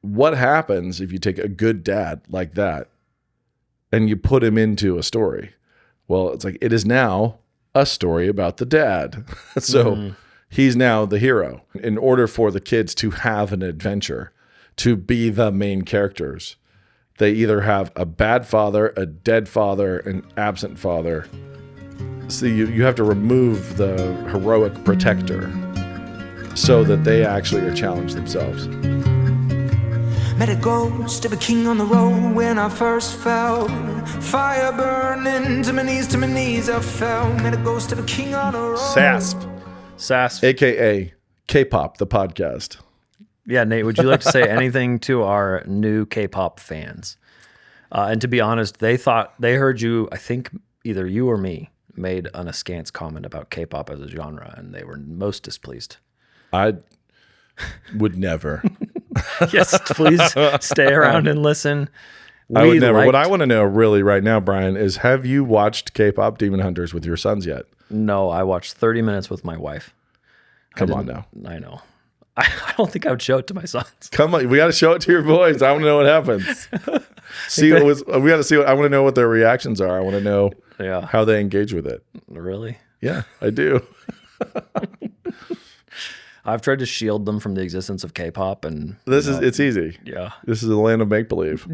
what happens if you take a good dad like that and you put him into a story? Well, it's like, it is now a story about the dad. So he's now the hero. In order for the kids to have an adventure, to be the main characters, they either have a bad father, a dead father, an absent father. So you have to remove the heroic protector so that they actually are challenged themselves. Met a ghost of a king on the road when I first fell. Fire burning to my knees I fell. Met a ghost of a king on the road. SASF. AKA K-pop, the podcast. Yeah, Nate, would you like to say anything to our new K-pop fans? And to be honest, they heard you, I think either you or me, made an askance comment about K-pop as a genre, and they were most displeased. I would never. Yes, please stay around and listen. I would never. What I want to know really right now, Brian, is have you watched K-pop Demon Hunters with your sons yet? No, I watched 30 minutes with my wife. Come on now. I know. I don't think I would show it to my sons. Come on, we got to show it to your boys. I want to know what happens. We got to see what I want to know what their reactions are. I want to know how they engage with it. Really? Yeah, I do. I've tried to shield them from the existence of K-pop, and it's easy. Yeah, this is a land of make believe.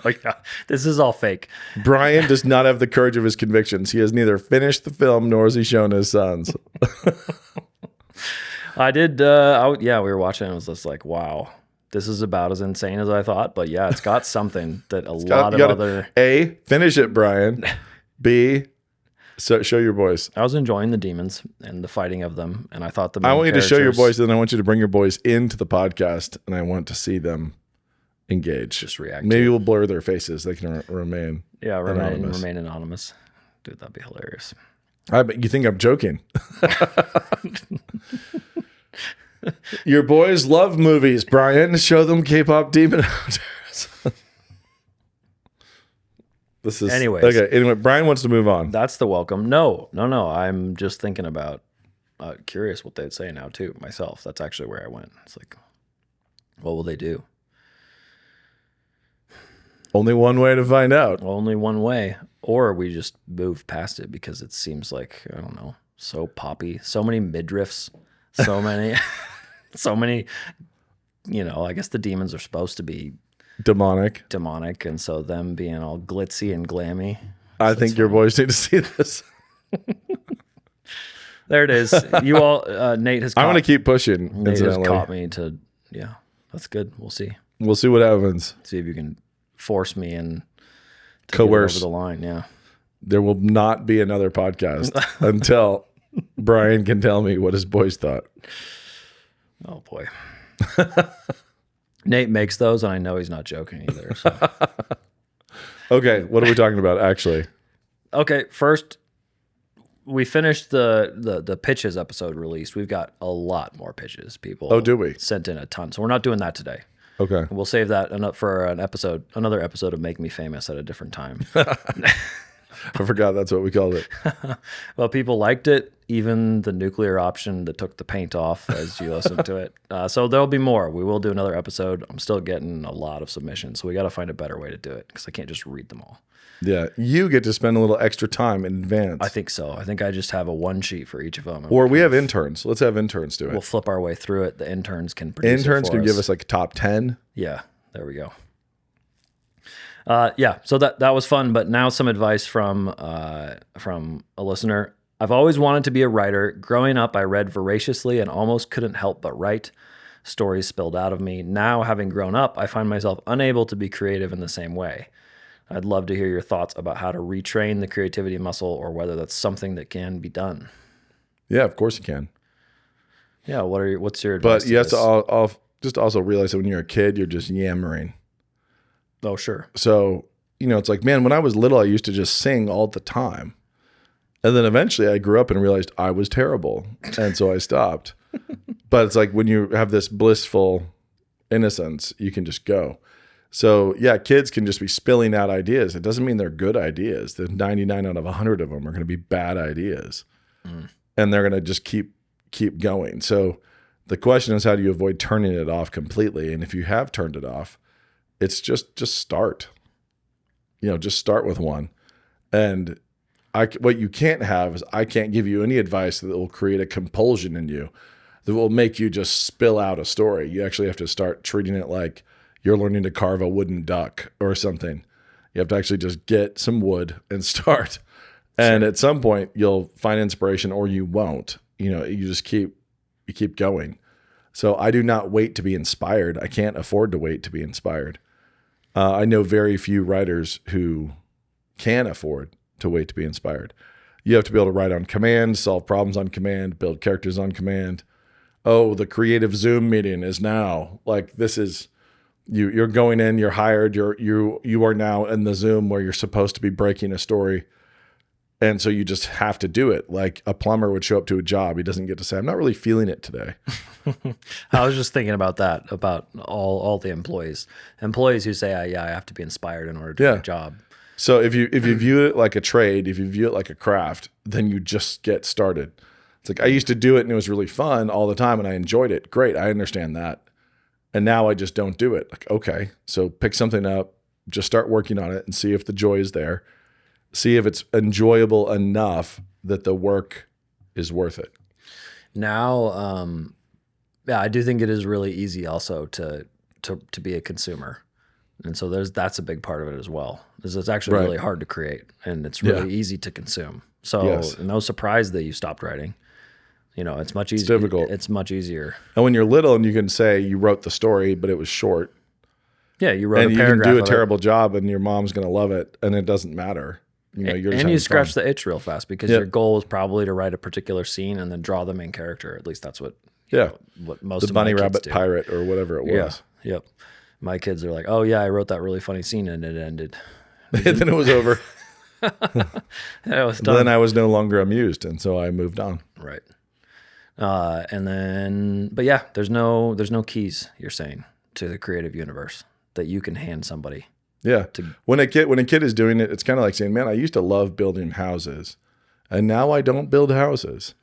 Oh yeah, this is all fake. Brian does not have the courage of his convictions. He has neither finished the film nor has he shown his sons. I did. We were watching it. I was just like, wow, this is about as insane as I thought. But yeah, it's got something that other. A, finish it, Brian. B, so show your boys. I was enjoying the demons and the fighting of them, and I thought I want you to show your boys, and I want you to bring your boys into the podcast, and I want to see them engage. Just react. Maybe we'll blur their faces. They can remain. Yeah, anonymous. Remain anonymous. Dude, that'd be hilarious. I bet you think I'm joking. Your boys love movies, Brian. Show them K-pop Demon Hunters. Anyways. Okay. Anyway, Brian wants to move on. That's the welcome. No. I'm just thinking about, curious what they'd say now too. Myself. That's actually where I went. It's like, what will they do? Only one way to find out. Only one way, or we just move past it because it seems like, I don't know, so poppy, so many midriffs, so many. I guess the demons are supposed to be demonic, and so them being all glitzy and glammy. I think your boys need to see this. There it is. You all, Nate has. I'm going to keep pushing. Nate has caught me to. Yeah, that's good. We'll see. We'll see what happens. See if you can force me and coerce over the line. Yeah. There will not be another podcast until Brian can tell me what his boys thought. Oh boy. Nate makes those, and I know he's not joking either. So. Okay, what are we talking about actually? Okay, first we finished the pitches episode released. We've got a lot more pitches. People do we? Sent in a ton. So we're not doing that today. Okay. We'll save that for another episode of Make Me Famous at a different time. I forgot that's what we called it. Well, people liked it, even the nuclear option that took the paint off as you listened to it. So there'll be more. We will do another episode. I'm still getting a lot of submissions, so we got to find a better way to do it because I can't just read them all. Yeah, you get to spend a little extra time in advance. I think so. I think I just have a one sheet for each of them. Or we have interns. Let's have interns do it. We'll flip our way through it. The interns can produce Interns it for can us. give us like top 10. Yeah, there we go. So that was fun, but now some advice from a listener. I've always wanted to be a writer. Growing up, I read voraciously and almost couldn't help but write. Stories spilled out of me. Now, having grown up, I find myself unable to be creative in the same way. I'd love to hear your thoughts about how to retrain the creativity muscle or whether that's something that can be done. Yeah, of course you can. Yeah, what's your advice? But you have to just also realize that when you're a kid, you're just yammering. Oh, sure. So, it's like, man, when I was little, I used to just sing all the time. And then eventually I grew up and realized I was terrible. And so I stopped. But it's like when you have this blissful innocence, you can just go. So, yeah, kids can just be spilling out ideas. It doesn't mean they're good ideas. The 99 out of 100 of them are going to be bad ideas. And they're going to just keep going. So The question is, how do you avoid turning it off completely? And if you have turned it off, it's just start. Just start with one. And what you can't have is I can't give you any advice that will create a compulsion in you that will make you just spill out a story. You actually have to start treating it like you're learning to carve a wooden duck or something. You have to actually just get some wood and start. And at some point you'll find inspiration or you won't. You just keep going. So I do not wait to be inspired. I can't afford to wait to be inspired. I know very few writers who can afford to wait to be inspired. You have to be able to write on command, solve problems on command, build characters on command. Oh, the creative Zoom meeting is now. Like, this is you're going in, you're hired, you are now in the Zoom where you're supposed to be breaking a story. And so you just have to do it. Like a plumber would show up to a job. He doesn't get to say, I'm not really feeling it today. I was just thinking about that, about all the employees who say, I have to be inspired in order to do a job. So if you view it like a trade, if you view it like a craft, then you just get started. It's like, I used to do it and it was really fun all the time and I enjoyed it. Great. I understand that. And now I just don't do it. Like, okay, so pick something up, just start working on it and see if the joy is there. See if it's enjoyable enough that the work is worth it. Now, I do think it is really easy also to be a consumer. And so that's a big part of it as well. It's actually really hard to create and it's really easy to consume. So no surprise that you stopped writing. It's much easier. It's difficult. It's much easier. And when you're little and you can say you wrote the story, but it was short. Yeah, you wrote a paragraph. And you can do a terrible job and your mom's going to love it and it doesn't matter. You're and you scratch the itch real fast because your goal is probably to write a particular scene and then draw the main character. At least that's what what most the of bunny my kids rabbit do. pirate or whatever it was. Yeah. Yep. My kids are like, oh yeah, I wrote that really funny scene and it ended. And then it was over. It was done. Then I was no longer amused, and so I moved on. Right. And then, but yeah, there's no keys, you're saying, to the creative universe that you can hand somebody. Yeah. When a kid is doing it, it's kind of like saying, man, I used to love building houses and now I don't build houses.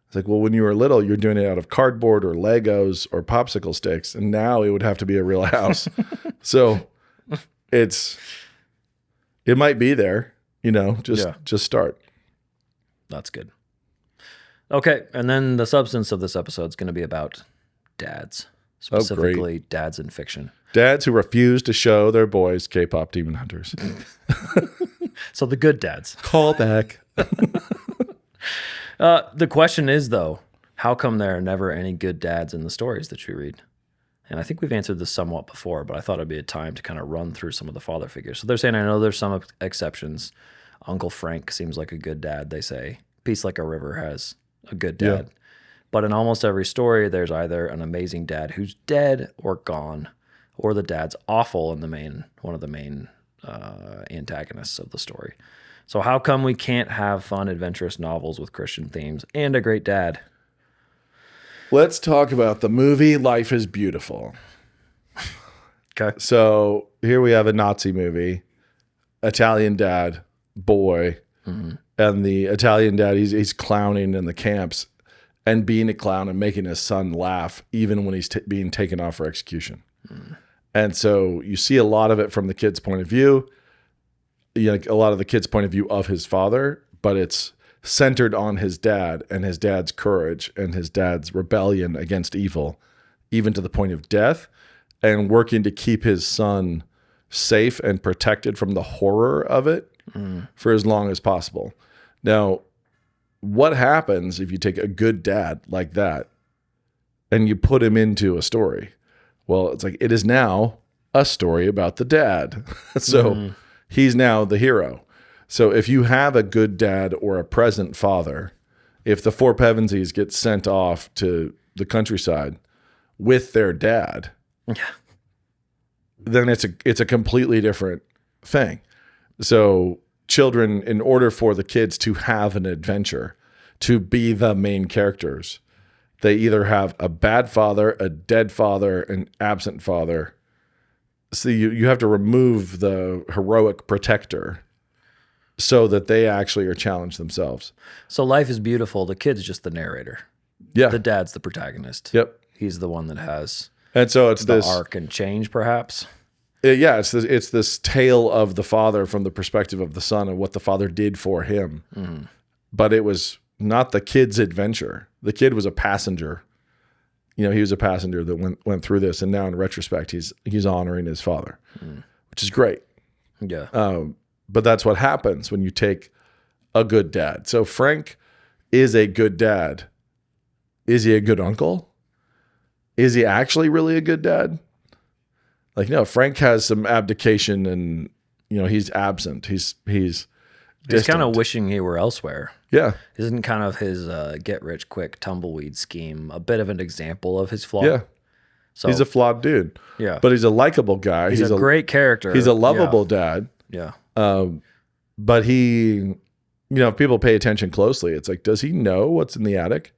It's like, well, when you were little, you're doing it out of cardboard or Legos or popsicle sticks. And now it would have to be a real house. So it might be there, just start. That's good. Okay. And then the substance of this episode is going to be about dads, specifically dads in fiction. Dads who refuse to show their boys K-pop Demon Hunters. So the good dads. Call back. The question is, though, how come there are never any good dads in the stories that you read? And I think we've answered this somewhat before, but I thought it'd be a time to kind of run through some of the father figures. So they're saying, I know there's some exceptions. Uncle Frank seems like a good dad, they say. Peace Like a River has a good dad. Yeah. But in almost every story, there's either an amazing dad who's dead or gone, or the dad's awful in one of the main antagonists of the story. So how come we can't have fun, adventurous novels with Christian themes and a great dad? Let's talk about the movie Life is Beautiful. Okay. So here we have a Nazi movie, Italian dad, boy, and the Italian dad, he's clowning in the camps and being a clown and making his son laugh even when he's being taken off for execution. And so you see a lot of it from the kid's point of view, a lot of the kid's point of view of his father, but it's centered on his dad and his dad's courage and his dad's rebellion against evil, even to the point of death, and working to keep his son safe and protected from the horror of it for as long as possible. Now, what happens if you take a good dad like that and you put him into a story? Well, it's like, it is now a story about the dad. So he's now the hero. So if you have a good dad or a present father, if the four Pevensies get sent off to the countryside with their dad, then it's a completely different thing. So children, in order for the kids to have an adventure, to be the main characters, they either have a bad father, a dead father, an absent father. So you have to remove the heroic protector so that they actually are challenged themselves. So Life is Beautiful. The kid's just the narrator. Yeah. The dad's the protagonist. Yep. He's the one that has And so it's the this arc and change, perhaps. it's this tale of the father from the perspective of the son and what the father did for him. But it was not the kid's adventure. The kid was a passenger. He was a passenger that went through this, and now in retrospect, he's honoring his father, which is great. Yeah. But that's what happens when you take a good dad. So Frank is a good dad. Is he a good uncle? Is he actually really a good dad? Like, no, Frank has some abdication and, he's absent. He's kind of wishing he were elsewhere. Yeah. Isn't kind of his get-rich-quick tumbleweed scheme a bit of an example of his flaw? Yeah. So, he's a flawed dude. Yeah. But he's a likable guy. He's a great character. He's a lovable dad. Yeah. But he, if people pay attention closely, it's like, does he know what's in the attic?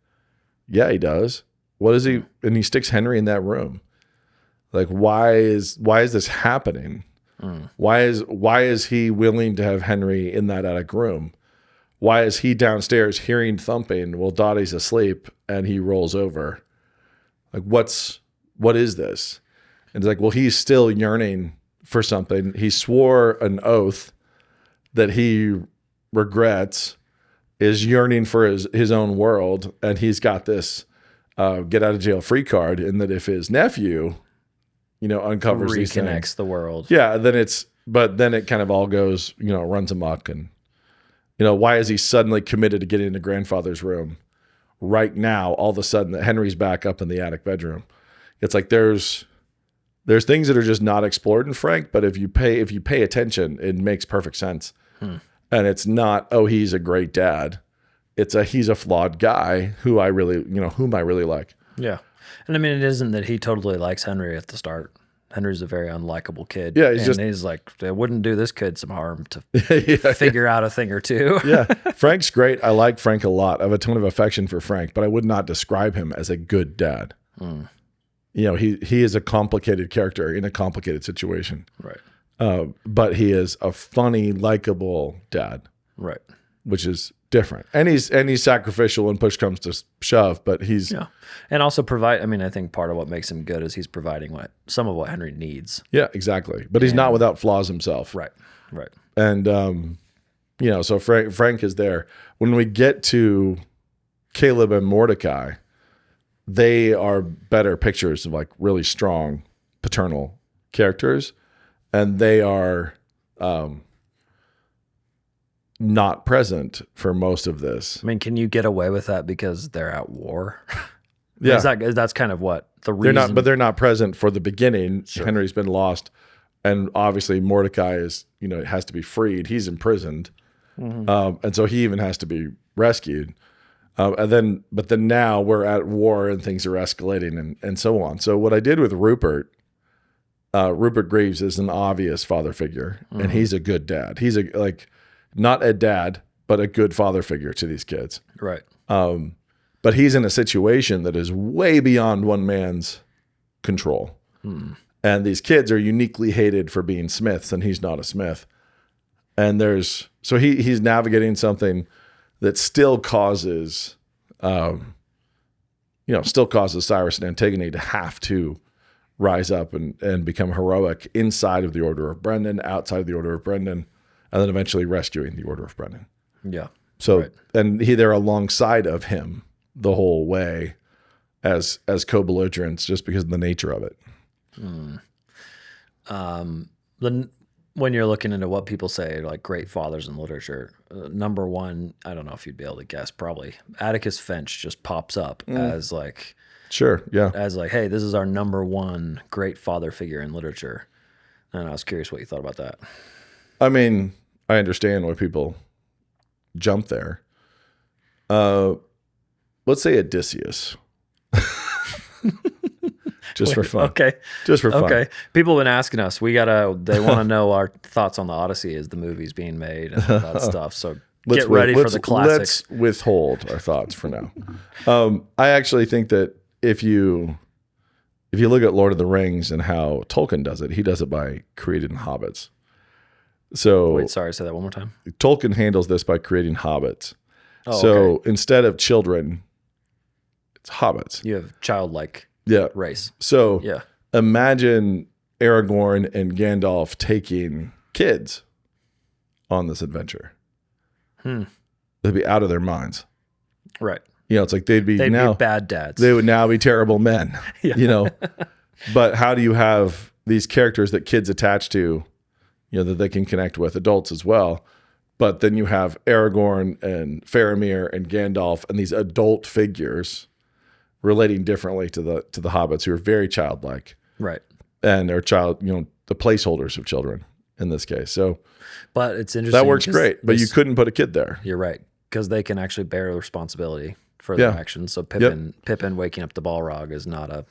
Yeah, he does. What is he? And he sticks Henry in that room. Like, why is this happening? Why is he willing to have Henry in that attic room? Why is he downstairs hearing thumping while Dottie's asleep and he rolls over? Like, what is this? And it's like, well, he's still yearning for something. He swore an oath that he regrets, is yearning for his own world, and he's got this get out of jail free card, and that if his nephew, uncovers these things, reconnects the world. Yeah, then it kind of all goes, runs amok, and why is he suddenly committed to getting into grandfather's room right now? All of a sudden, that Henry's back up in the attic bedroom. It's like there's things that are just not explored in Frank, but if you pay attention, it makes perfect sense. And it's not, oh, he's a great dad. It's he's a flawed guy whom I really like. Yeah. And I mean, it isn't that he totally likes Henry at the start. Henry's a very unlikable kid. Yeah, he's like, it wouldn't do this kid some harm to figure out a thing or two. Yeah, Frank's great. I like Frank a lot. I have a ton of affection for Frank, but I would not describe him as a good dad. He is a complicated character in a complicated situation. Right. But he is a funny, likable dad. Right. Which is different. And he's sacrificial when push comes to shove, but he's... Yeah. And also I think part of what makes him good is he's providing some of what Henry needs. Yeah, exactly. But he's not without flaws himself. Right. Right. And, so Frank is there. When we get to Caleb and Mordecai, they are better pictures of like really strong paternal characters. And they are not present for most of this. I mean, can you get away with that because they're at war? Yeah. That's kind of what the reason. They're not present for the beginning. Sure. Henry's been lost. And obviously Mordecai is, has to be freed. He's imprisoned. And so he even has to be rescued. But then now we're at war and things are escalating and so on. So what I did with Rupert Greaves is an obvious father figure, and he's a good dad. He's not a dad, but a good father figure to these kids. Right. But he's in a situation that is way beyond one man's control. And these kids are uniquely hated for being Smiths, and he's not a Smith. And he's navigating something that still causes Cyrus and Antigone to have to rise up and become heroic inside of the Order of Brendan, outside of the Order of Brendan, and then eventually rescuing the Order of Brendan. Yeah. So, right. And they're alongside of him the whole way as co-belligerents just because of the nature of it. When you're looking into what people say, like great fathers in literature, number one, I don't know if you'd be able to guess, probably Atticus Finch just pops up as like, sure, yeah, as like, hey, this is our number one great father figure in literature. And I was curious what you thought about that. I mean, I understand why people jump there. Let's say Odysseus. Just for fun. Okay. Just for fun. Okay. People have been asking us. They want to know our thoughts on the Odyssey as the movie's being made and all that stuff. So get ready for the classics. Let's withhold our thoughts for now. I actually think that if you look at Lord of the Rings and how Tolkien does it, he does it by creating hobbits. So wait, sorry, say that one more time. Tolkien handles this by creating hobbits. Oh, so okay. instead of children, it's hobbits. You have childlike Yeah. race. So Yeah. imagine Aragorn and Gandalf taking kids on this adventure. They'd be out of their minds. Right. It's like they'd be bad dads. They would now be terrible men. But how do you have these characters that kids attach to, that they can connect with, adults as well? But then you have Aragorn and Faramir and Gandalf and these adult figures relating differently to the hobbits, who are very childlike. Right. And they're the placeholders of children in this case. So but it's interesting. That works great, but you couldn't put a kid there. You're right, because they can actually bear responsibility for their actions. So Pippin waking up the Balrog is not a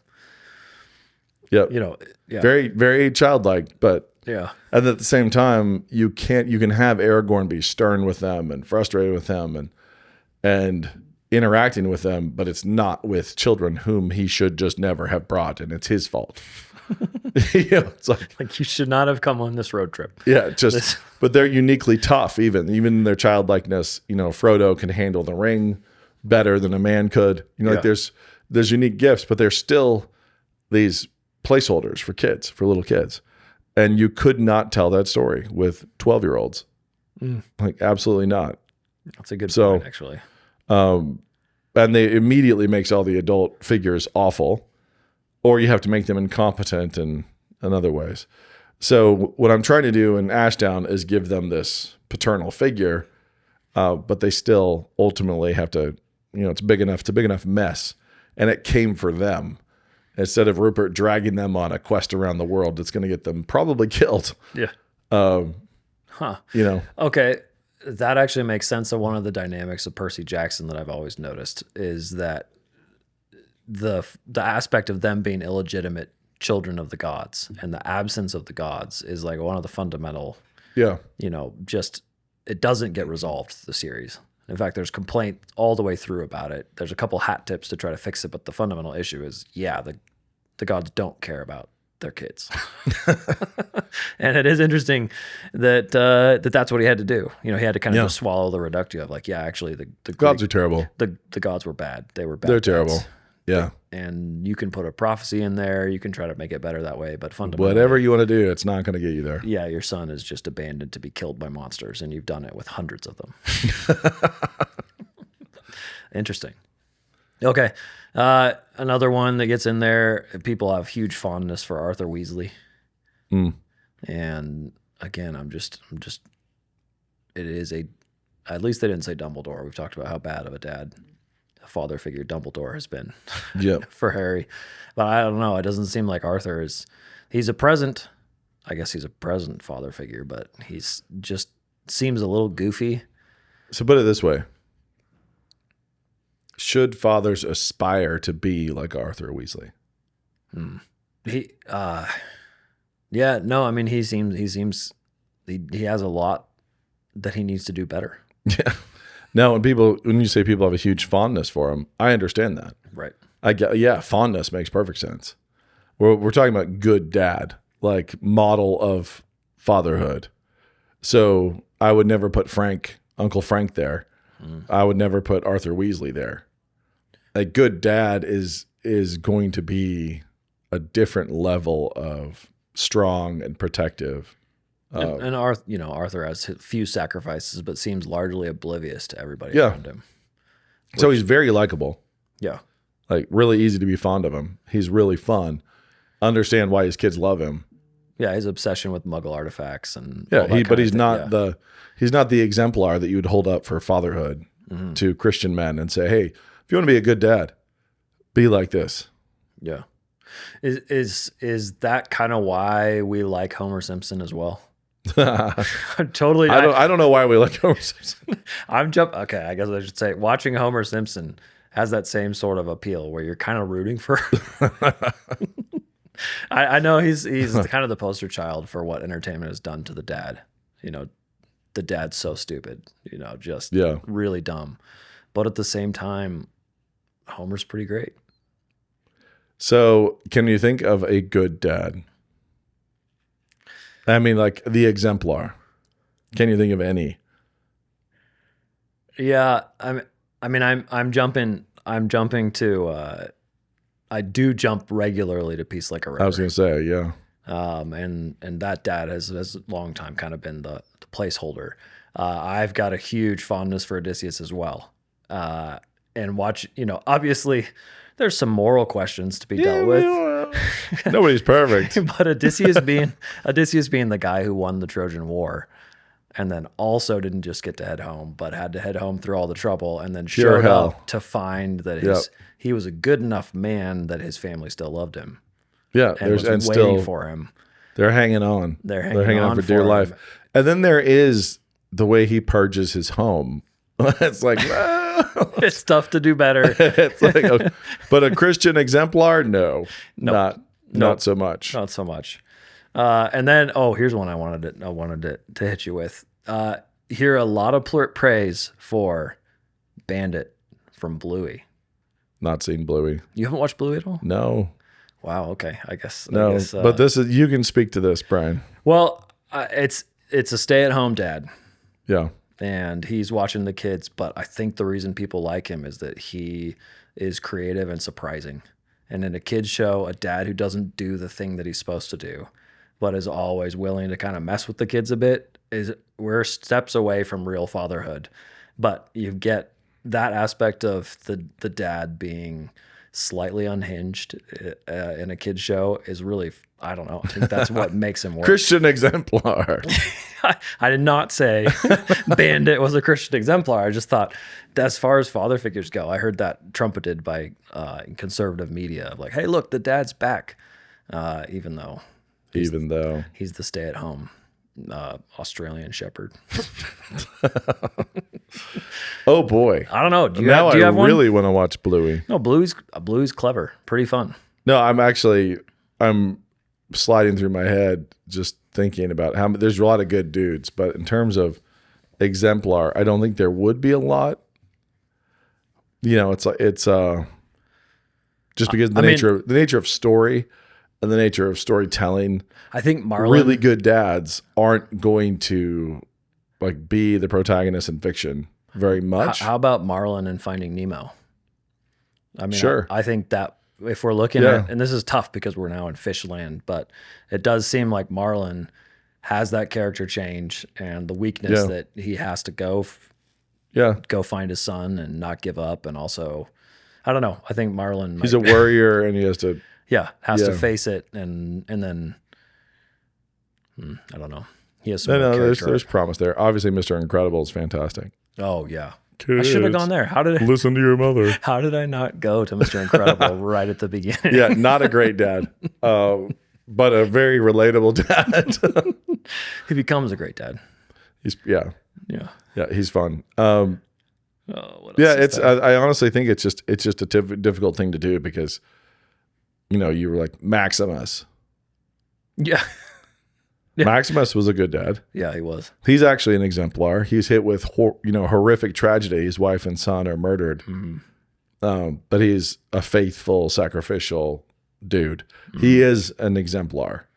very, very childlike, but and at the same time, you can have Aragorn be stern with them and frustrated with them and interacting with them, but it's not with children whom he should just never have brought, and it's his fault. It's like you should not have come on this road trip. Yeah, but they're uniquely tough, even in their childlikeness. Frodo can handle the ring better than a man could. Like there's unique gifts, but they're still these placeholders for kids, for little kids. And you could not tell that story with 12-year-olds. Like, absolutely not. That's a good point, actually. And they immediately makes all the adult figures awful, or you have to make them incompetent in other ways. So what I'm trying to do in Ashdown is give them this paternal figure, but they still ultimately have to, it's a big enough mess, and it came for them. Instead of Rupert dragging them on a quest around the world that's going to get them probably killed. Yeah. Okay. That actually makes sense. So one of the dynamics of Percy Jackson that I've always noticed is that the aspect of them being illegitimate children of the gods and the absence of the gods is like one of the fundamental, just it doesn't get resolved, the series. In fact, there's complaint all the way through about it. There's a couple hat tips to try to fix it, but the fundamental issue is, the gods don't care about their kids. And it is interesting that that's what he had to do. He had to kind of just swallow the reductio of actually the gods are terrible. The gods were bad. They were bad. They're terrible. Yeah. And you can put a prophecy in there. You can try to make it better that way, but fundamentally, whatever you want to do, it's not going to get you there. Yeah, your son is just abandoned to be killed by monsters, and you've done it with hundreds of them. Interesting. Okay. Another one that gets in there, people have huge fondness for Arthur Weasley. And again, I'm just it is at least they didn't say Dumbledore. We've talked about how bad of a father figure Dumbledore has been for Harry. But I don't know. It doesn't seem like Arthur he's a present father figure, but he's just seems a little goofy. So put it this way. Should fathers aspire to be like Arthur Weasley? He has a lot that he needs to do better. Yeah. Now, when you say people have a huge fondness for him, I understand that. Right. Fondness makes perfect sense. We're talking about good dad, like model of fatherhood. So I would never put Uncle Frank there. I would never put Arthur Weasley there. A good dad is going to be a different level of strong and protective. And Arthur has few sacrifices, but seems largely oblivious to everybody around him. So he's very likable. Yeah. Like really easy to be fond of him. He's really fun. Understand why his kids love him. Yeah, his obsession with Muggle artifacts and he's not the exemplar that you would hold up for fatherhood to Christian men and say, hey, if you want to be a good dad, be like this. Yeah. Is that kind of why we like Homer Simpson as well? Totally. I don't know why we like Homer Simpson. Okay, I guess I should say watching Homer Simpson has that same sort of appeal where you're kind of rooting for. I know he's kind of the poster child for what entertainment has done to the dad. The dad's so stupid. Just really dumb. But at the same time, Homer's pretty great. So, can you think of a good dad? I mean, like the exemplar. Can you think of any? Yeah, I'm jumping to I do jump regularly to Peace Like a River. I was going to say, yeah. And that dad has a long time kind of been the placeholder. I've got a huge fondness for Odysseus as well. And watch, obviously there's some moral questions to be dealt with. Nobody's perfect. But Odysseus being the guy who won the Trojan War, and then also didn't just get to head home, but had to head home through all the trouble, and then showed up to find that he was a good enough man that his family still loved him. Yeah, And was waiting still for him. they're hanging on. They're hanging on for for dear him. life. And then there is the way he purges his home. It's like, It's tough to do better. it's like, but a Christian exemplar, no, not so much. Not so much. And then, here's one I wanted to hit you with. Hear a lot of praise for Bandit from Bluey. Not seen Bluey. You haven't watched Bluey at all? No. Wow. Okay. I guess. But this is, you can speak to this, Brian. Well, it's a stay-at-home dad, Yeah. and he's watching the kids. But I think the reason people like him is that he is creative and surprising. And in a kids show, a dad who doesn't do the thing that he's supposed to do, but is always willing to kind of mess with the kids a bit, we're steps away from real fatherhood. But you get that aspect of the dad being slightly unhinged in a kid's show is really, I don't know. I think that's what makes him work. Christian exemplar. I did not say Bandit was a Christian exemplar. I just thought, as far as father figures go, I heard that trumpeted by conservative media. Like, hey, look, the dad's back. Even though he's the stay-at-home Australian shepherd. Oh boy. I don't know. Do you now have I one? really want to watch Bluey. No, Bluey's clever. Pretty fun. No, I'm sliding through my head just thinking about how there's a lot of good dudes, but in terms of exemplar, I don't think there would be a lot. It's just because the nature of story and the nature of storytelling. I think Marlon, really good dads aren't going to be the protagonist in fiction very much. How about Marlon in Finding Nemo? I mean, sure. I think that if we're looking at, and this is tough because we're now in fish land, but it does seem like Marlon has that character change and the weakness that he has to go find his son and not give up. And also, I don't know. I think Marlon, he's a worrier and he has to, to face it. And then, I don't know. He has some there's promise there. Obviously, Mr. Incredible is fantastic. Oh yeah. Kids, I should have gone there. Listen to your mother. How did I not go to Mr. Incredible right at the beginning? Yeah, not a great dad, but a very relatable dad. He becomes a great dad. He's he's fun. What else is there? I honestly think it's just a difficult thing to do because you were like Maximus. Yeah. Maximus was a good dad. Yeah, he was. He's actually an exemplar. He's hit with horrific tragedy. His wife and son are murdered. Mm-hmm. But he's a faithful, sacrificial dude. Mm-hmm. He is an exemplar,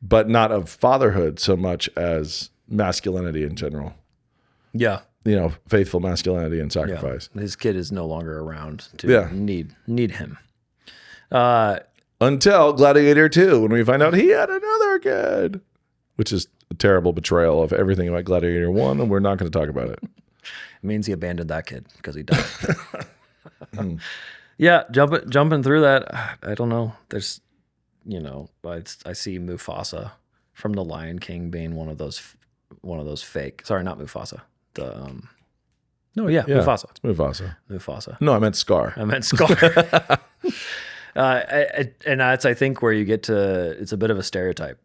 but not of fatherhood so much as masculinity in general. Yeah. Faithful masculinity and sacrifice. Yeah. His kid is no longer around to need him. Until Gladiator 2, when we find out he had another kid. Which is a terrible betrayal of everything about Gladiator 1, and we're not going to talk about it. It means he abandoned that kid because he died. Yeah, jumping through that, I don't know. There's, I see Mufasa from The Lion King being one of those fake. Sorry, not Mufasa. Mufasa. It's Mufasa. Mufasa. No, I meant Scar. And that's, I think, where you get to, it's a bit of a stereotype.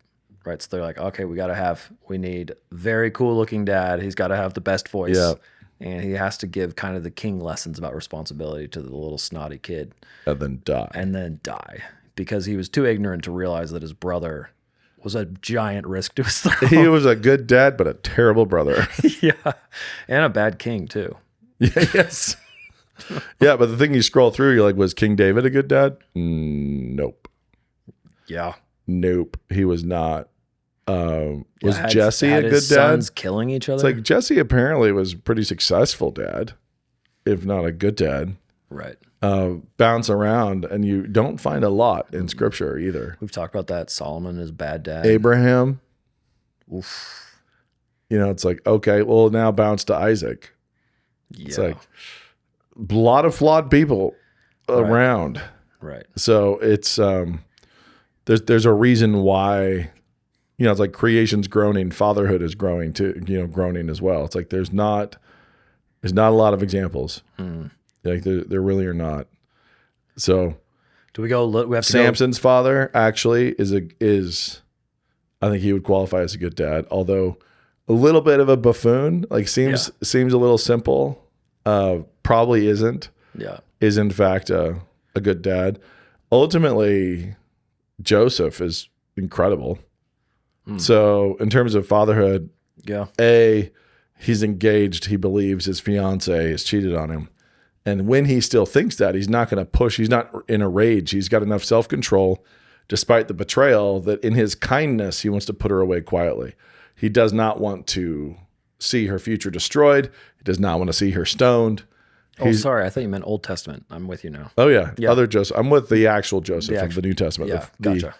Right, so they're like, okay, we need very cool looking dad. He's got to have the best voice, and he has to give kind of the king lessons about responsibility to the little snotty kid, and then die because he was too ignorant to realize that his brother was a giant risk to his throne. He was a good dad, but a terrible brother. Yeah, and a bad king too. Yes. Yeah, but the thing you scroll through, you're like, was King David a good dad? Nope. Yeah. Nope. He was not. Was had Jesse a good his dad? Sons killing each other. It's like Jesse apparently was a pretty successful dad, if not a good dad. Right. bounce around, and you don't find a lot in Scripture either. We've talked about that. Solomon is bad dad. Abraham, Oof. it's like, okay, well, now bounce to Isaac. Yeah. It's like a lot of flawed people around. Right. So it's there's a reason why, it's like creation's groaning, fatherhood is growing too, groaning as well. It's like there's not a lot of examples. Like there really are not. So do we go look? We have to Samson's father actually is I think he would qualify as a good dad, although a little bit of a buffoon. Like seems a little simple. Probably isn't. Yeah. Is in fact a good dad. Ultimately, Joseph is incredible. So in terms of fatherhood, he's engaged. He believes his fiance has cheated on him. And when he still thinks that, he's not going to push. He's not in a rage. He's got enough self-control, despite the betrayal, that in his kindness, he wants to put her away quietly. He does not want to see her future destroyed. He does not want to see her stoned. Sorry. I thought you meant Old Testament. I'm with you now. Oh, yeah. Other Joseph. I'm with the actual Joseph of the New Testament. Yeah, gotcha.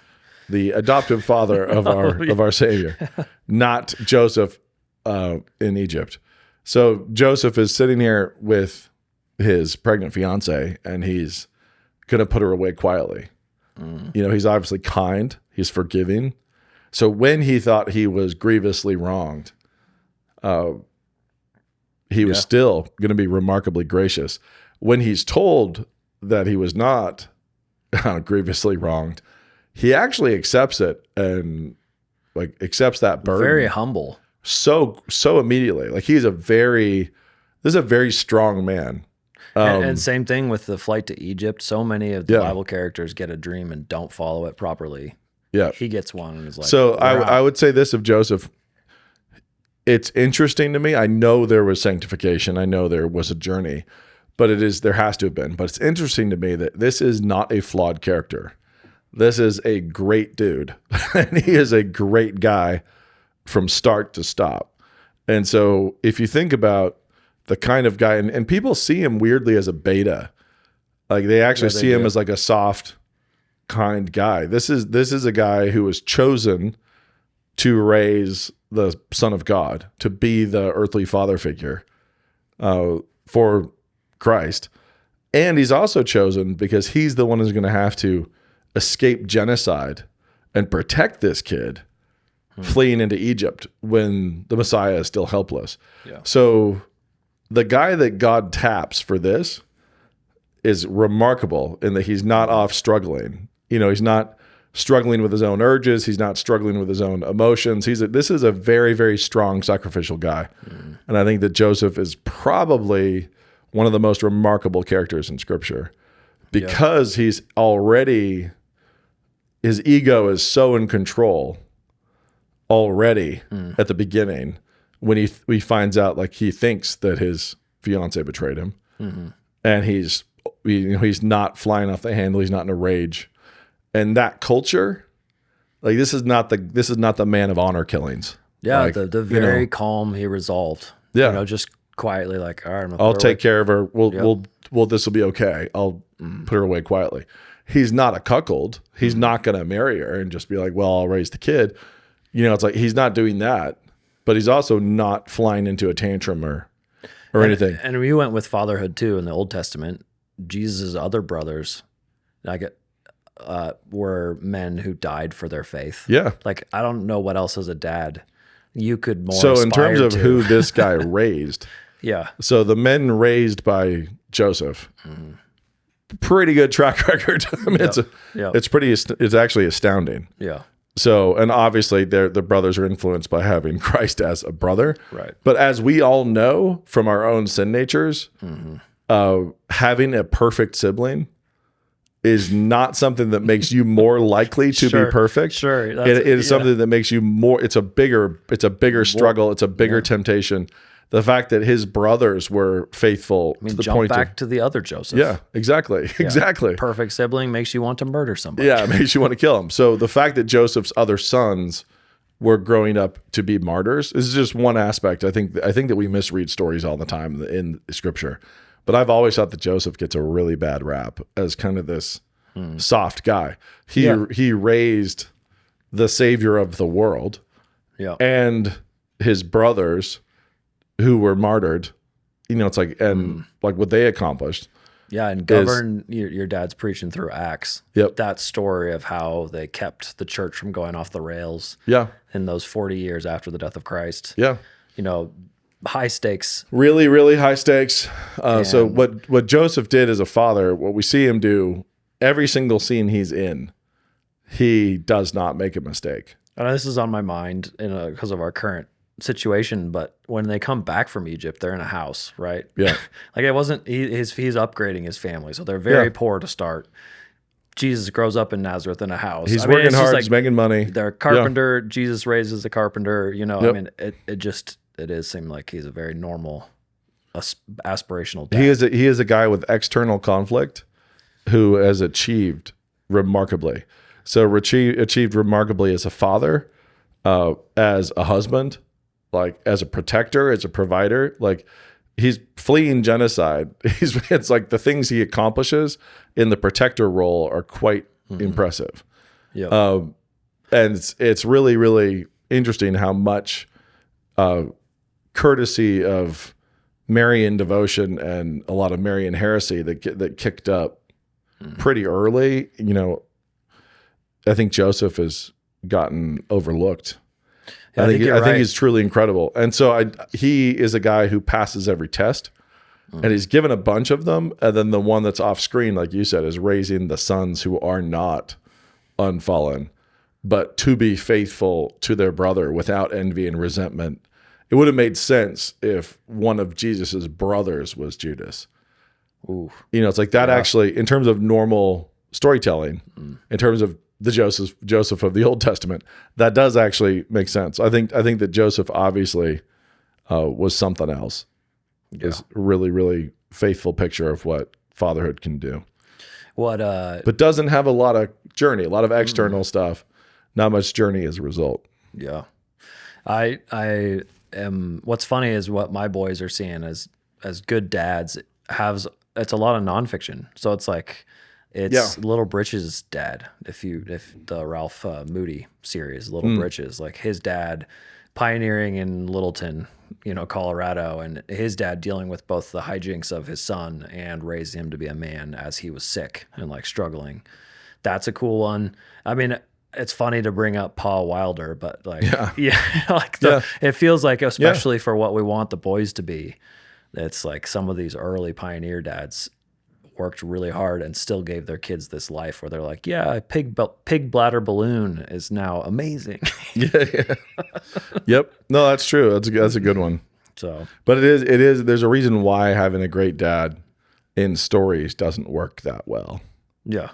The adoptive father of our Savior, not Joseph in Egypt. So Joseph is sitting here with his pregnant fiance, and he's going to put her away quietly. He's obviously kind. He's forgiving. So when he thought he was grievously wronged, he was still going to be remarkably gracious. When he's told that he was not grievously wronged, he actually accepts it and accepts that burden. Very humble. So immediately. Like this is a very strong man. And same thing with the flight to Egypt. So many of the Bible characters get a dream and don't follow it properly. Yeah. He gets one and is like, so I would say this of Joseph. It's interesting to me. I know there was sanctification. I know there was a journey, but there has to have been. But it's interesting to me that this is not a flawed character. This is a great dude. And he is a great guy from start to stop. And so if you think about the kind of guy, and people see him weirdly as a beta, like they actually see him as like a soft, kind guy. This is a guy who was chosen to raise the Son of God, to be the earthly father figure for Christ. And he's also chosen because he's the one who's going to have to escape genocide and protect this kid fleeing into Egypt when the Messiah is still helpless. Yeah. So the guy that God taps for this is remarkable in that he's not off struggling. He's not struggling with his own urges. He's not struggling with his own emotions. This is a very, very strong sacrificial guy. And I think that Joseph is probably one of the most remarkable characters in Scripture because he's already, his ego is so in control already at the beginning when he finds out, like he thinks that his fiance betrayed him, and he's not flying off the handle. He's not in a rage. And that culture, like this is not the man of honor killings. Yeah, like, the very calm, he resolved. Yeah, just quietly, like, all right, I'll take care of her. Well, this will be okay. I'll put her away quietly. He's not a cuckold. He's not going to marry her and just be like, well, I'll raise the kid. It's like he's not doing that, but he's also not flying into a tantrum or anything. And we went with fatherhood too in the Old Testament. Jesus' other brothers, were men who died for their faith. Yeah. Like, I don't know what else as a dad you could more So in terms of to. who this guy raised. Yeah. So the men raised by Joseph, pretty good track record. I mean, it's actually astounding. Yeah. So, and obviously the brothers are influenced by having Christ as a brother. Right. But as we all know from our own sin natures, having a perfect sibling is not something that makes you more likely to be perfect. Sure. It is something that makes you more, it's a bigger struggle. It's a bigger temptation. The fact that his brothers were faithful to the point back to the other Joseph. Yeah, exactly. Yeah. Exactly. Perfect sibling makes you want to murder somebody. Yeah, it makes you want to kill him. So the fact that Joseph's other sons were growing up to be martyrs is just one aspect. I think that we misread stories all the time in Scripture. But I've always thought that Joseph gets a really bad rap as kind of this soft guy. He raised the savior of the world, and his brothers who were martyred. You know, it's like, and like what they accomplished. Yeah, and govern, your dad's preaching through Acts. Yep. That story of how they kept the church from going off the rails. Yeah. In those 40 years after the death of Christ. Yeah. You know, high stakes. Really, really high stakes. So what Joseph did as a father, what we see him do, every single scene he's in, he does not make a mistake. And this is on my mind because of our current situation, but when they come back from Egypt, they're in a house, right? Yeah. Like it wasn't, he's upgrading his family. So they're very poor to start. Jesus grows up in Nazareth in a house. He's working hard, like, he's making money. They're a carpenter. Yeah. Jesus raises a carpenter, you know, I mean, it does seem like he's a very normal, aspirational dad. He is a guy with external conflict who has achieved remarkably. So achieved remarkably as a father, as a husband, like as a protector, as a provider. Like he's fleeing genocide. It's like the things he accomplishes in the protector role are quite impressive. Yeah. And it's really, really interesting how much courtesy of Marian devotion and a lot of Marian heresy that kicked up pretty early. You know, I think Joseph has gotten overlooked. Yeah, I think he's truly incredible. And so he is a guy who passes every test, and he's given a bunch of them. And then the one that's off screen, like you said, is raising the sons who are not unfallen, but to be faithful to their brother without envy and resentment. It would have made sense if one of Jesus's brothers was Judas. Ooh. You know, it's like that actually, in terms of normal storytelling, in terms of the Joseph of the Old Testament, that does actually make sense. I think that Joseph obviously was something else. Yeah. Is a really, really faithful picture of what fatherhood can do. But doesn't have a lot of journey, a lot of external stuff, not much journey as a result. Yeah. I am, what's funny is what my boys are seeing as good dads it's a lot of nonfiction. So it's like, it's Little Britches' dad. If the Ralph Moody series, Little Britches, like his dad pioneering in Littleton, you know, Colorado, and his dad dealing with both the hijinks of his son and raising him to be a man as he was sick and like struggling. That's a cool one. I mean, it's funny to bring up Paul Wilder, but like, it feels like, especially for what we want the boys to be, it's like some of these early pioneer dads worked really hard and still gave their kids this life where they're like, yeah, pig bladder balloon is now amazing. Yep. No, that's true. That's a good one. So, but it is, there's a reason why having a great dad in stories doesn't work that well. Yeah.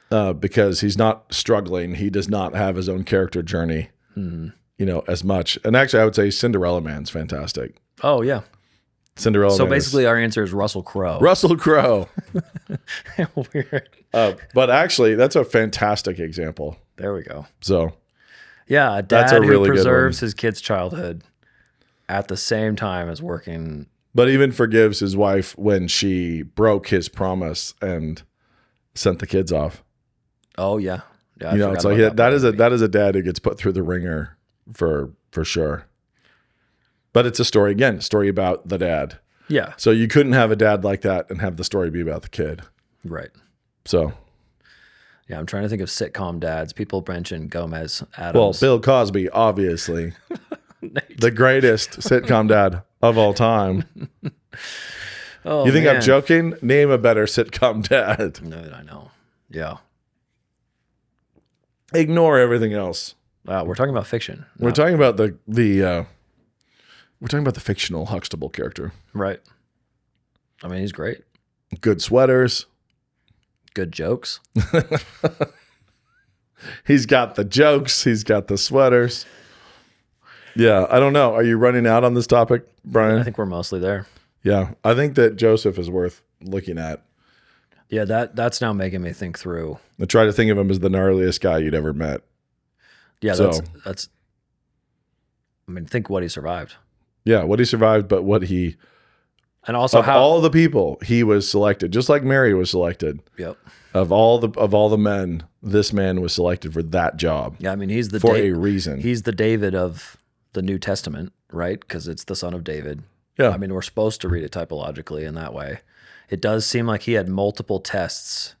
Because he's not struggling. He does not have his own character journey, you know, as much. And actually I would say Cinderella Man's fantastic. Oh yeah. Cinderella. So basically, our answer is Russell Crowe. Russell Crowe. Weird. But actually, that's a fantastic example. There we go. So, yeah, a dad who preserves his kid's childhood at the same time as working. But even forgives his wife when she broke his promise and sent the kids off. Oh yeah, yeah. You know, it's like that is a dad who gets put through the ringer for sure. But it's a story about the dad. Yeah. So you couldn't have a dad like that and have the story be about the kid. Right. So. Yeah, I'm trying to think of sitcom dads. People mention Gomez, Addams. Well, Bill Cosby, obviously. The greatest sitcom dad of all time. Oh, you think I'm joking? Name a better sitcom dad. No, I know. Yeah. Ignore everything else. We're talking about fiction. We're talking about we're talking about the fictional Huxtable character. Right. I mean, he's great. Good sweaters. Good jokes. He's got the jokes. He's got the sweaters. Yeah, I don't know. Are you running out on this topic, Brian? I think we're mostly there. Yeah, I think that Joseph is worth looking at. Yeah, that's now making me think through. I try to think of him as the gnarliest guy you'd ever met. Yeah, that's. I mean, think what he survived. Yeah, what he survived, but what he And also of all the people, he was selected, just like Mary was selected. Yep. Of all the men, this man was selected for that job. Yeah, I mean, he's the for a reason. He's the David of the New Testament, right? Because it's the son of David. Yeah. I mean, we're supposed to read it typologically in that way. It does seem like he had multiple tests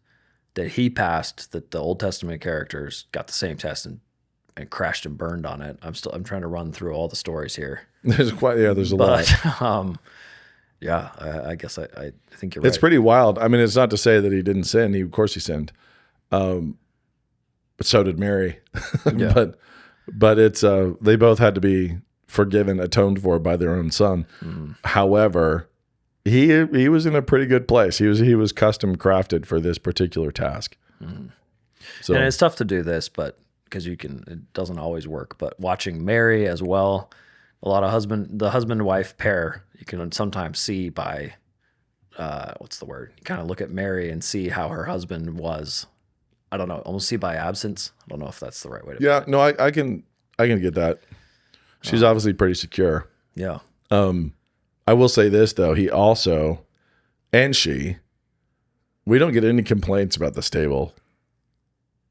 that he passed that the Old Testament characters got the same test and crashed and burned on it. I'm trying to run through all the stories here. There's a lot. Yeah, I guess I think you're right. It's pretty wild. I mean, it's not to say that he didn't sin. Of course he sinned. But so did Mary. Yeah. But it's they both had to be forgiven, atoned for by their own son. However, he was in a pretty good place. He was custom crafted for this particular task. So, and it's tough to do this, but because it doesn't always work. But watching Mary as well, a lot of the husband-wife pair, you can sometimes see by, what's the word? You kind of look at Mary and see how her husband was. I don't know, almost see by absence. I don't know if that's the right way to put it. No, I can get that. She's obviously pretty secure. Yeah. I will say this though, he also, and she, we don't get any complaints about the stable.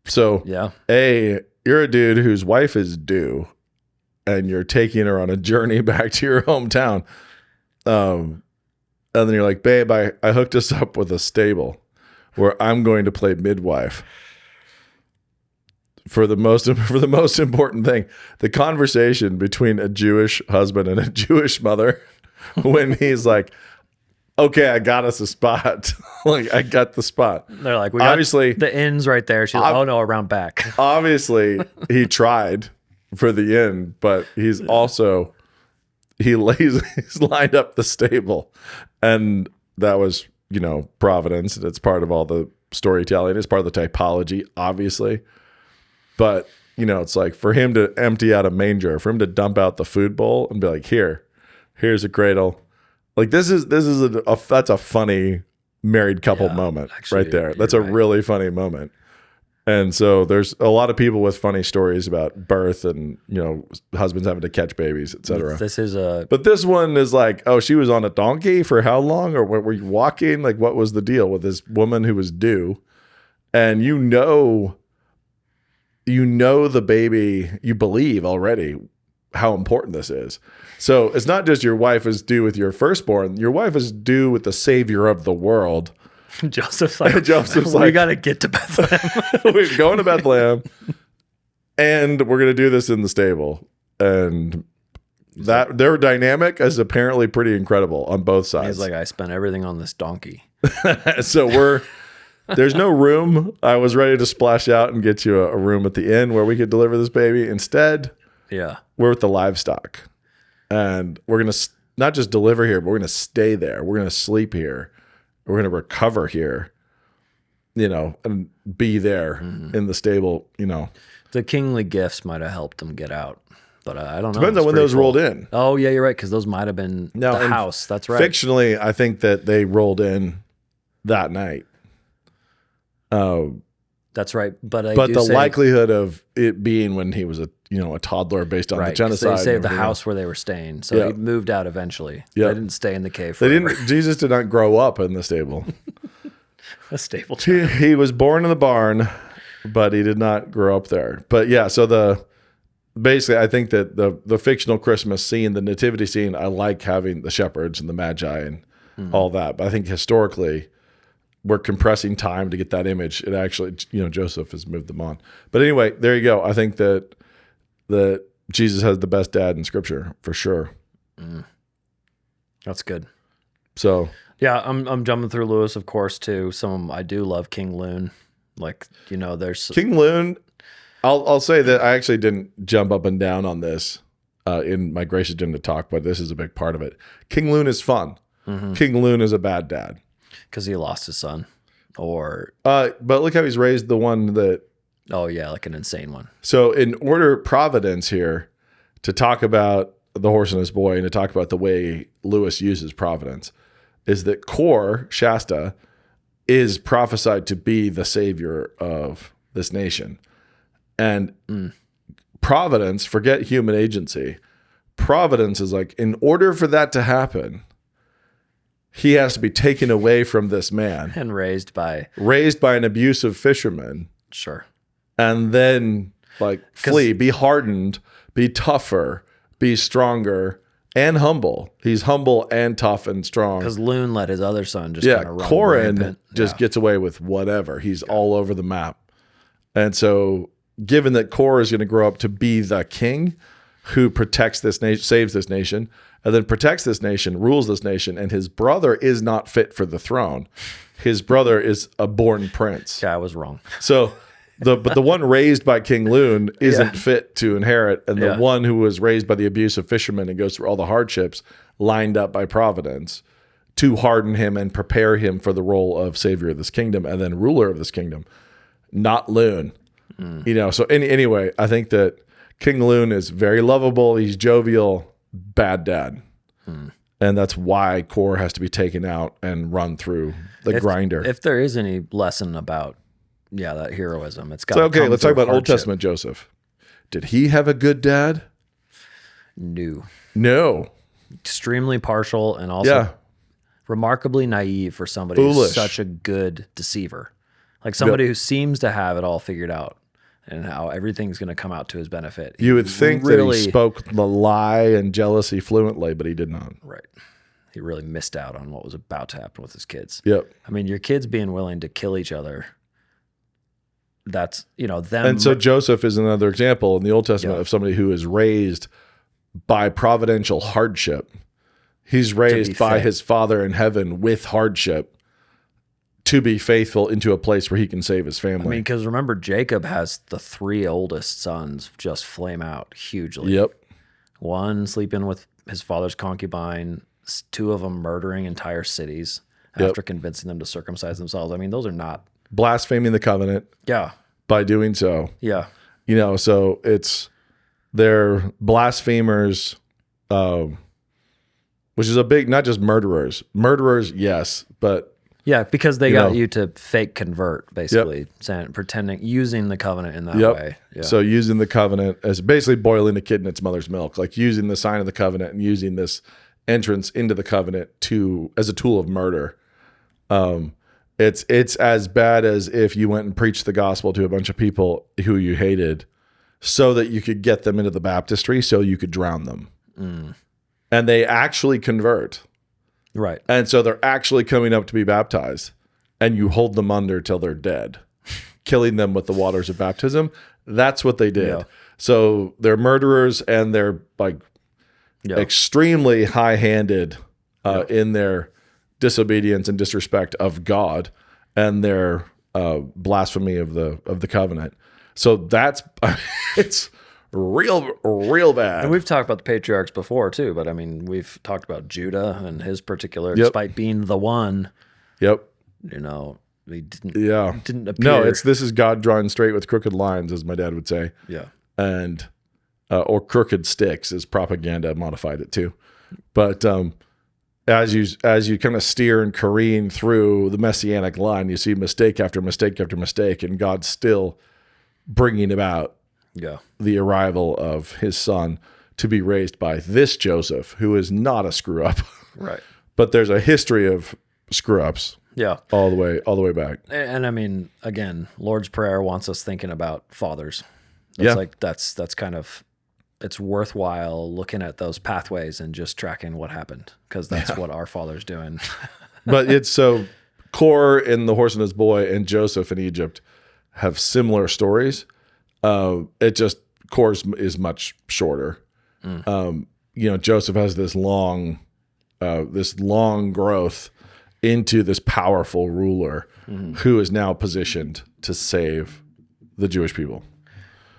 So yeah, you're a dude whose wife is due, and you're taking her on a journey back to your hometown. And then you're like, babe, I hooked us up with a stable where I'm going to play midwife. For the most important thing, the conversation between a Jewish husband and a Jewish mother, when he's like, okay, I got us a spot. Like, I got the spot. They're like, we got obviously the inns right there. She's like, oh no, around back. Obviously, he tried for the inn, but he's also he's lined up the stable, and that was providence. And it's part of all the storytelling. It's part of the typology, obviously. But it's like for him to empty out a manger, for him to dump out the food bowl and be like, here's a cradle. Like this is that's a funny married couple moment actually, right there. That's a really funny moment. And so there's a lot of people with funny stories about birth and husbands having to catch babies, etc. But this one is like, oh, she was on a donkey for how long, or were you walking? Like, what was the deal with this woman who was due? And the baby, you believe already how important this is. So it's not just your wife is due with your firstborn. Your wife is due with the savior of the world. Joseph's like, we got to get to Bethlehem. We're going to Bethlehem, and we're going to do this in the stable. And that their dynamic is apparently pretty incredible on both sides. He's like, I spent everything on this donkey. So there's no room. I was ready to splash out and get you a room at the inn where we could deliver this baby. Instead, we're with the livestock. And we're going to not just deliver here, but we're going to stay there. We're going to sleep here. We're going to recover here, and be there in the stable, The kingly gifts might have helped them get out. But I don't know. Depends on when those rolled in. Oh, yeah, you're right, because those might have been the house. That's right. Fictionally, I think that they rolled in that night. That's right. But the likelihood of it being when he was a toddler based on the genocide. They say the house where they were staying. So he moved out eventually. Yeah. They didn't stay in the cave forever. Jesus did not grow up in the stable. A stable. He was born in the barn, but he did not grow up there. But yeah, so basically I think that the fictional Christmas scene, the nativity scene, I like having the shepherds and the magi and all that. But I think historically we're compressing time to get that image. It actually, Joseph has moved them on. But anyway, there you go. I think that Jesus has the best dad in Scripture for sure. That's good. So yeah, I'm jumping through Lewis, of course, too. I do love King Loon. Like there's King Loon. I'll say that I actually didn't jump up and down on this in my Grace Agenda talk, but this is a big part of it. King Loon is fun. King Loon is a bad dad. Because he lost his son, but look how he's raised the one that. Oh yeah, like an insane one. So in order providence here to talk about the horse and his boy and to talk about the way Lewis uses providence is that Kor, Shasta, is prophesied to be the savior of this nation. And providence, forget human agency. Providence is like, in order for that to happen, he has to be taken away from this man, And raised by an abusive fisherman, sure. and then like flee, be hardened, be tougher, be stronger, and humble. He's humble and tough and strong. Because Loon let his other son just kind of run Corin rampant. just gets away with whatever. He's all over the map. And so given that Cor is going to grow up to be the king who protects this nation, saves this nation, and then protects this nation, rules this nation, and his brother is not fit for the throne. His brother is a born prince. Yeah, I was wrong. So but the one raised by King Loon isn't fit to inherit, and the one who was raised by the abusive fisherman and goes through all the hardships lined up by Providence to harden him and prepare him for the role of savior of this kingdom and then ruler of this kingdom, not Loon. So anyway, I think that King Loon is very lovable. He's jovial, bad dad. And that's why Cor has to be taken out and run through the grinder. If there is any lesson about that heroism, it's got so, okay, let's talk about Old Testament Joseph. Did he have a good dad? No. Extremely partial and also remarkably naive for somebody who's such a good deceiver. Like somebody who seems to have it all figured out and how everything's going to come out to his benefit. You would think that he spoke the lie and jealousy fluently, but he did not. Right. He really missed out on what was about to happen with his kids. Yep. I mean, your kids being willing to kill each other, that's, them. And so Joseph is another example in the Old Testament of somebody who is raised by providential hardship. He's raised by his Father in heaven with hardship to be faithful into a place where he can save his family. I mean, because remember, Jacob has the 3 oldest sons just flame out hugely. Yep. One sleeping with his father's concubine, 2 of them murdering entire cities after convincing them to circumcise themselves. I mean, those are not... Blaspheming the covenant. Yeah. By doing so. Yeah. So they're blasphemers, which is a big, not just murderers. Murderers, yes, but... Yeah, because they got you to fake convert, basically, pretending, using the covenant in that way. Yeah. So using the covenant as basically boiling a kid in its mother's milk, like using the sign of the covenant and using this entrance into the covenant as a tool of murder. It's as bad as if you went and preached the gospel to a bunch of people who you hated so that you could get them into the baptistry so you could drown them. And they actually convert. Right. And so they're actually coming up to be baptized, and you hold them under till they're dead, killing them with the waters of baptism. That's what they did. Yeah. So they're murderers, and they're like extremely high-handed in their disobedience and disrespect of God and their blasphemy of the covenant. So that's it's real bad. And we've talked about the patriarchs before too, but I mean, we've talked about Judah and his particular, despite being the one. Yep. He didn't appear. No, this is God drawing straight with crooked lines, as my dad would say. Yeah. And or crooked sticks, as propaganda modified it too. But as you kind of steer and careen through the messianic line, you see mistake after mistake after mistake, and God's still bringing about the arrival of his son to be raised by this Joseph, who is not a screw up. Right. But there's a history of screw ups. Yeah. All the way back. And I mean, again, Lord's Prayer wants us thinking about fathers. That's kind of, it's worthwhile looking at those pathways and just tracking what happened, because that's what our Father's doing. But it's so Cor in The Horse and His Boy and Joseph in Egypt have similar stories. It just Cor's is much shorter. Joseph has this long growth into this powerful ruler who is now positioned to save the Jewish people.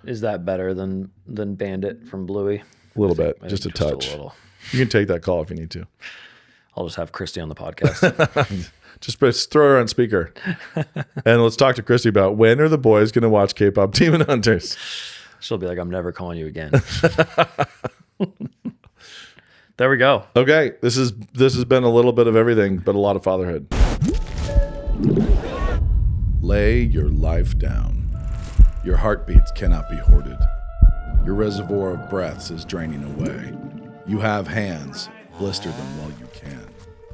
Is that better than Bandit from Bluey? A little bit, just a touch. You can take that call if you need to. I'll just have Christy on the podcast. Just throw her on speaker. And let's talk to Christy about when are the boys going to watch K-pop Demon Hunters? She'll be like, I'm never calling you again. There we go. Okay. This has been a little bit of everything, but a lot of fatherhood. Lay your life down. Your heartbeats cannot be hoarded. Your reservoir of breaths is draining away. You have hands. Blister them while you can.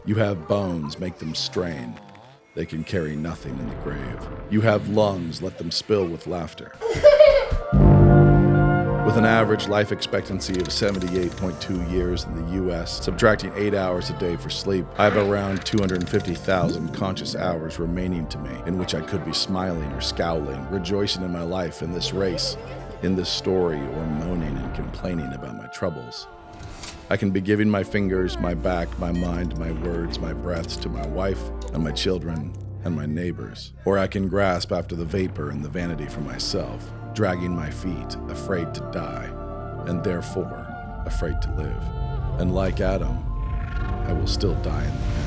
You have bones, make them strain. They can carry nothing in the grave. You have lungs, let them spill with laughter. With an average life expectancy of 78.2 years in the US, subtracting 8 hours a day for sleep, I have around 250,000 conscious hours remaining to me in which I could be smiling or scowling, rejoicing in my life, in this race, in this story, or moaning and complaining about my troubles. I can be giving my fingers, my back, my mind, my words, my breaths to my wife and my children and my neighbors. Or I can grasp after the vapor and the vanity for myself, dragging my feet, afraid to die, and therefore afraid to live. And like Adam, I will still die in the end.